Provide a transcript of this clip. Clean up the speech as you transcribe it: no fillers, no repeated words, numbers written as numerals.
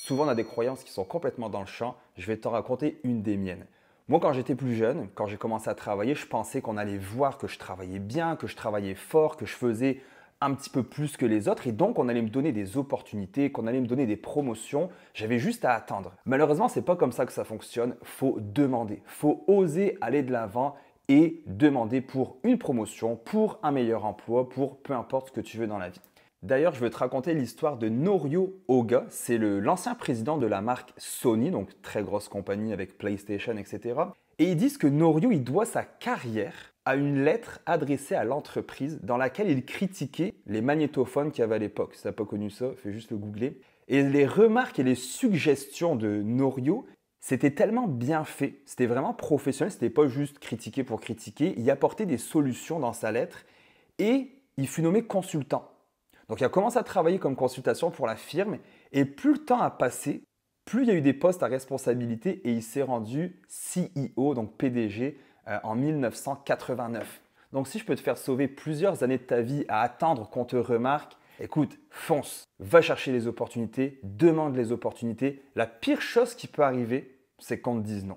Souvent, on a des croyances qui sont complètement dans le champ. Je vais t'en raconter une des miennes. Moi, quand j'étais plus jeune, quand j'ai commencé à travailler, je pensais qu'on allait voir que je travaillais bien, que je travaillais fort, que je faisais un petit peu plus que les autres et donc on allait me donner des opportunités, qu'on allait me donner des promotions. J'avais juste à attendre. Malheureusement, c'est pas comme ça que ça fonctionne. Faut demander, faut oser aller de l'avant et demander pour une promotion, pour un meilleur emploi, pour peu importe ce que tu veux dans la vie. D'ailleurs, je veux te raconter l'histoire de Norio Oga. C'est l'ancien président de la marque Sony, donc très grosse compagnie avec PlayStation, etc. Et ils disent que Norio, il doit sa carrière à une lettre adressée à l'entreprise dans laquelle il critiquait les magnétophones qu'il y avait à l'époque. Si tu n'as pas connu ça, fais juste le googler. Et les remarques et les suggestions de Norio, c'était tellement bien fait, c'était vraiment professionnel, c'était pas juste critiquer pour critiquer. Il apportait des solutions dans sa lettre et il fut nommé consultant. Donc il a commencé à travailler comme consultation pour la firme et plus le temps a passé, plus il y a eu des postes à responsabilité et il s'est rendu CEO, donc PDG, en 1989. Donc si je peux te faire sauver plusieurs années de ta vie à attendre qu'on te remarque, écoute, fonce, va chercher les opportunités, demande les opportunités. La pire chose qui peut arriver, c'est qu'on te dise non.